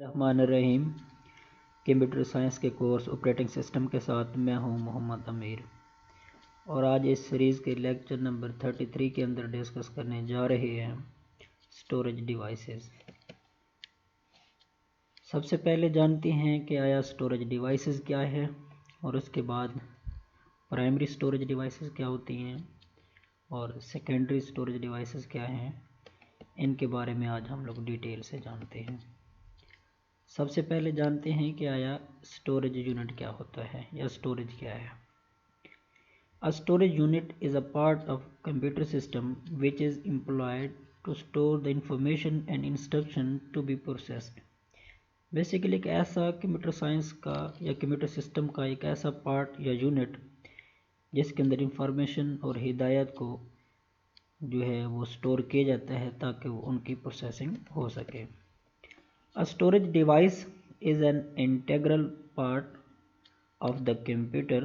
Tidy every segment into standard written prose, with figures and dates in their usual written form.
रहमान रहीम। Computer science के course operating system के साथ मैं हूं मोहम्मद अमीर और आज इस सीरीज़ के लेक्चर नंबर 33 के अंदर डिस्कस करने जा रहे हैं स्टोरेज डिवाइसेस। सबसे पहले जानते हैं कि आया स्टोरेज डिवाइसेस क्या है और उसके बाद प्राइमरी स्टोरेज डिवाइसेस क्या होती हैं और सेकेंडरी स्टोरेज डिवाइसेस क्या हैं। इनके बारे में आज हम लोग डिटेल से जानते हैं। सबसे पहले जानते हैं कि आया स्टोरेज यूनिट क्या होता है या स्टोरेज क्या है। A storage unit is a part of computer system which is employed to store the information and instruction to be processed। Basically एक ऐसा कंप्यूटर साइंस का या कंप्यूटर सिस्टम का एक ऐसा पार्ट या यूनिट जिसके अंदर इंफॉर्मेशन और हिदायत को जो है वो स्टोर किया जाता है ताकि वो उनकी प्रोसेसिंग हो सके। A storage device is an integral part of the computer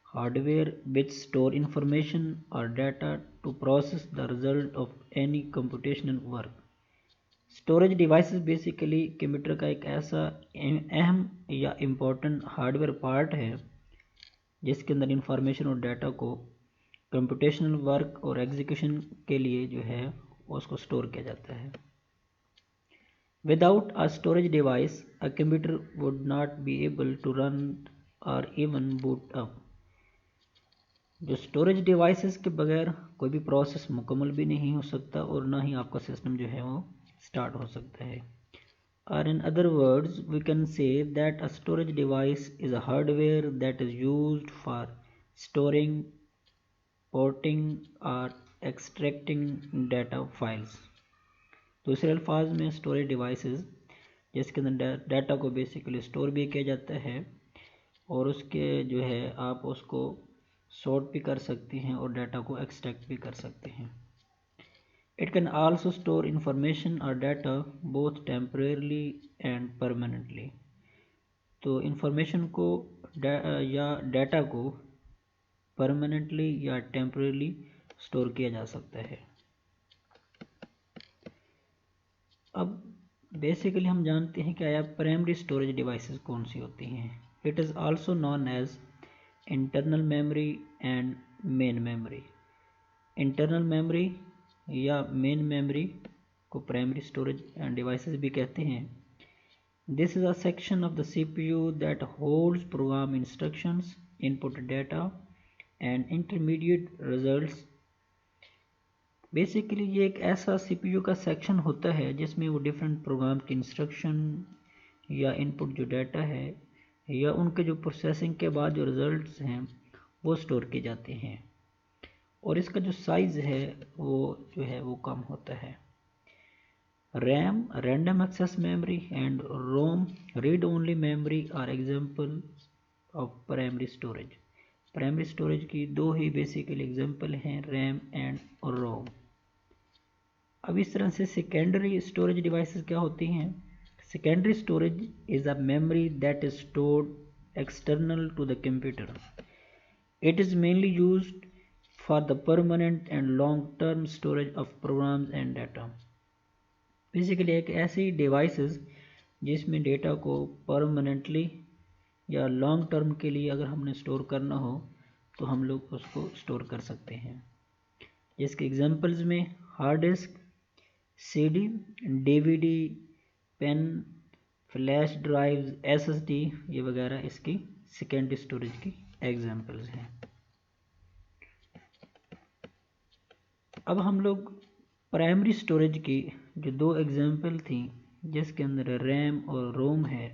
hardware which store information or data to process the result of any computational work। Storage devices basically computer का एक ऐसा अहम या इम्पोर्टेंट हार्डवेयर पार्ट है जिसके अंदर information और data को कंप्यूटेशनल वर्क और एग्जीक्यूशन के लिए जो है उसको स्टोर किया जाता है। Without a storage device, a computer would not be able to run or even boot up। जो स्टोरेज डिवाइसेस के बगैर कोई भी प्रोसेस मुकम्मल भी नहीं हो सकता और ना ही आपका सिस्टम जो है वो स्टार्ट हो सकता है। Or in other words, we can say that a storage device is a hardware that is used for storing, porting or extracting data files। दूसरे अल्फाज में स्टोरेज डिवाइसेस जिसके अंदर डाटा को बेसिकली स्टोर भी किया जाता है और उसके जो है आप उसको सॉर्ट भी कर सकते हैं और डाटा को एक्सट्रैक्ट भी कर सकते हैं। It can also store information और data both temporarily and permanently. तो इंफॉर्मेशन को या डाटा को परमानेंटली या टेम्परेरली स्टोर किया जा सकता है। अब बेसिकली हम जानते हैं कि आया प्राइमरी स्टोरेज डिवाइसेस कौन सी होती हैं। It is also known as internal memory and main memory. Internal memory या मेन मेमोरी को प्राइमरी स्टोरेज डिवाइसेस भी कहते हैं। This is a section of the CPU that holds program instructions, input data and intermediate results. Basically ये एक ऐसा CPU का section होता है जिसमें वो डिफरेंट प्रोग्राम की इंस्ट्रक्शन या इनपुट जो डाटा है या उनके जो प्रोसेसिंग के बाद जो रिजल्ट्स हैं वो स्टोर किए जाते हैं और इसका जो साइज़ है वो जो है वो कम होता है। RAM, random access memory and ROM, read only memory are example of primary storage. Primary storage की दो ही बेसिकली एग्जाम्पल हैं, रैम एंड रोम। अब इस तरह से सेकेंडरी स्टोरेज डिवाइसेस क्या होती हैं। Secondary storage is a memory that is stored external to the computer. It is mainly used for the permanent and long term storage of programs and data. Basically एक ऐसी devices जिसमें data को permanently या long term के लिए अगर हमने store करना हो तो हम लोग उसको स्टोर कर सकते हैं। इसके एग्जांपल्स में hard disk, CD, DVD, pen, flash drives, SSD ये वगैरह इसकी सेकेंडरी स्टोरेज की एग्जांपल्स हैं। अब हम लोग प्राइमरी स्टोरेज की जो दो एग्जांपल थी जिसके अंदर रैम और रोम है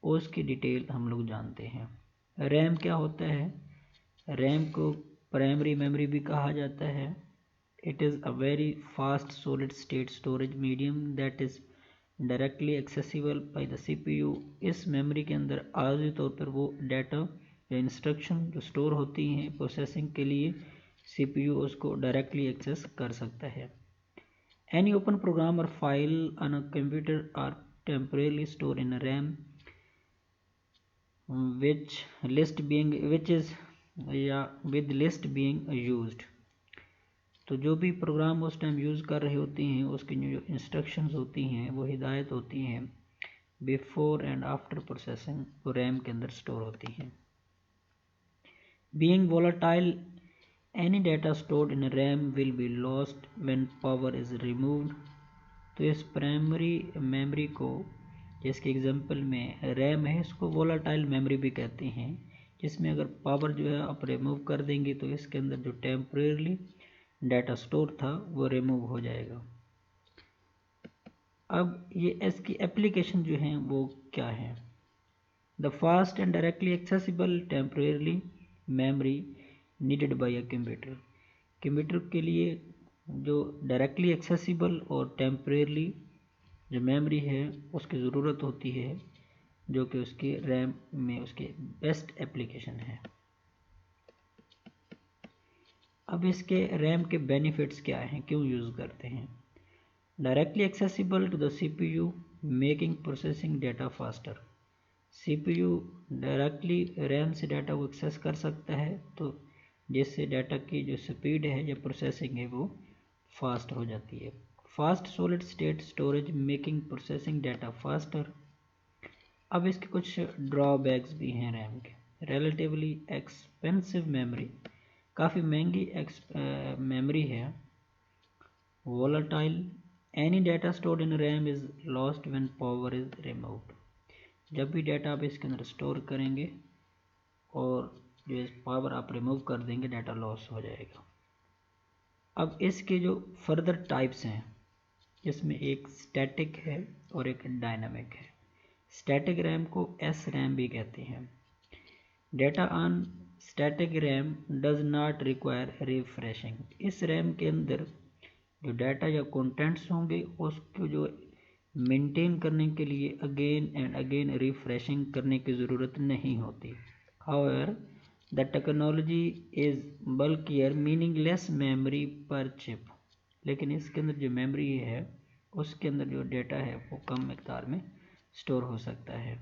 उसकी डिटेल हम लोग जानते हैं। रैम क्या होता है। रैम को प्राइमरी मेमोरी भी कहा जाता है। It is a very fast solid state storage medium that is directly accessible by the CPU. इस मेमोरी के अंदर आर्जी तौर पर वो डाटा या इंस्ट्रक्शन जो स्टोर होती हैं प्रोसेसिंग के लिए सीपीयू उसको डायरेक्टली एक्सेस कर सकता है। एनी ओपन प्रोग्राम और file on a computer are temporarily stored in RAM with list being used। तो जो भी प्रोग्राम उस टाइम यूज़ कर रहे होते हैं उसकी जो इंस्ट्रक्शंस होती हैं वो हिदायत होती हैं बिफोर एंड आफ्टर प्रोसेसिंग वो रैम के अंदर स्टोर होती हैं। Being volatile, any data stored in RAM will be lost when power is removed. तो इस प्राइमरी मेमोरी को, जिसके एग्जांपल में रैम है, इसको वोलाटाइल मेमोरी भी कहते हैं, जिसमें अगर पावर जो है आप रिमूव कर देंगे तो इसके अंदर जो टेम्परेरली डाटा स्टोर था वो रिमूव हो जाएगा। अब ये इसकी एप्लीकेशन जो है वो क्या है? The fast and directly accessible temporarily memory needed bye a computer. Computer के लिए जो डायरेक्टली एक्सेसिबल और टेम्परेरली जो मेमोरी है उसकी ज़रूरत होती है, जो कि उसके रैम में उसके बेस्ट एप्लीकेशन है। अब इसके रैम के बेनिफिट्स क्या हैं, क्यों यूज़ करते हैं? Directly accessible to the CPU, making processing data faster. CPU directly RAM से डाटा को एक्सेस कर सकता है, तो जिससे डाटा की जो स्पीड है या प्रोसेसिंग है वो फास्ट हो जाती है। Fast solid state storage, making processing data faster. अब इसके कुछ ड्रॉबैक्स भी हैं रैम के। रिलेटिवली एक्सपेंसिव मेमोरी, काफ़ी महंगी मेमोरी है। Volatile, any data stored in RAM is lost when power is removed. जब भी डाटा आप इसके अंदर स्टोर करेंगे और जो पावर आप रिमूव कर देंगे, डाटा लॉस हो जाएगा। अब इसके जो फर्दर टाइप्स हैं, जिसमें एक स्टैटिक है और एक डायनामिक है। स्टैटिक रैम को एस रैम भी कहते हैं। Data on static RAM does not require refreshing. इस रैम के अंदर जो डाटा या कंटेंट्स होंगे उसको जो मेंटेन करने के लिए अगेन एंड अगेन रिफ्रेशिंग करने की ज़रूरत नहीं होती। However the technology is bulkier, meaning less memory पर चिप। लेकिन इसके अंदर जो मेमोरी है उसके अंदर जो डाटा है वो कम मिकदार में स्टोर हो सकता है।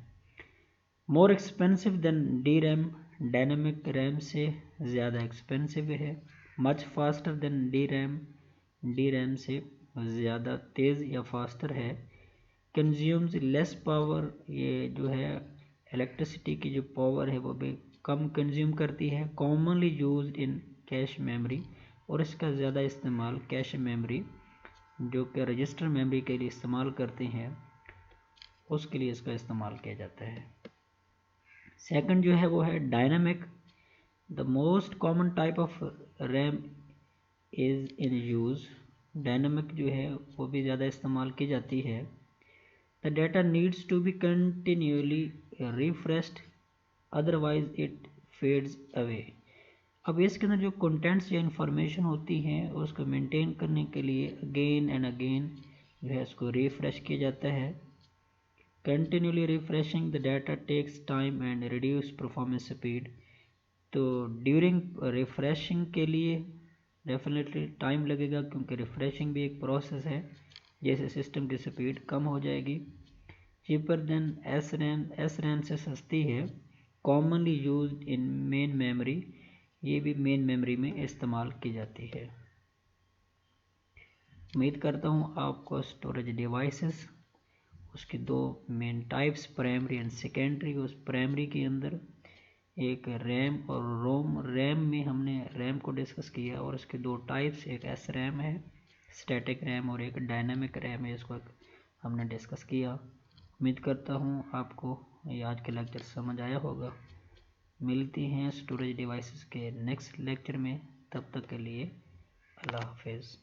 More expensive than D RAM, dynamic RAM से ज़्यादा एक्सपेंसिव है। Much faster than D RAM, D RAM से ज़्यादा तेज़ या फास्टर है। कंज्यूम्स लेस पावर, ये जो है इलेक्ट्रिसिटी की जो पावर है वो भी कम कंज्यूम करती है। Commonly used in cache memory, और इसका ज़्यादा इस्तेमाल कैश मेमोरी जो कि रजिस्टर मेमोरी के लिए इस्तेमाल करते हैं उसके लिए इसका इस्तेमाल किया जाता है। सेकंड जो है वो है dynamic. The most common type of RAM is in use. Dynamic जो है वो भी ज़्यादा इस्तेमाल की जाती है। The data needs to be continuously refreshed, otherwise it fades away. अब इसके अंदर जो कंटेंट्स या इंफॉर्मेशन होती हैं उसको मेंटेन करने के लिए अगेन एंड अगेन जो है इसको रिफ्रेश किया जाता है। Continuously refreshing the data takes time and reduce performance speed. तो ड्यूरिंग रिफ्रेशिंग के लिए डेफिनेटली टाइम लगेगा, क्योंकि रिफ्रेशिंग भी एक प्रोसेस है, जैसे सिस्टम की स्पीड कम हो जाएगी। Cheaper than S RAM, S RAM से सस्ती है। Commonly used in main memory, ये भी मेन मेमोरी में इस्तेमाल की जाती है। उम्मीद करता हूँ आपको स्टोरेज डिवाइसेस उसकी दो main types, primary and secondary. उस प्राइमरी के अंदर एक रैम और रोम। रैम में हमने रैम को डिस्कस किया और इसके दो टाइप्स, एक एस रैम है स्टैटिक रैम और एक डायनामिक रैम है, इसको हमने डिस्कस किया। उम्मीद करता हूँ आपको ये आज के लेक्चर समझ आया होगा। मिलती हैं स्टोरेज डिवाइसेस के नेक्स्ट लेक्चर में, तब तक के लिए अल्लाह हाफिज़।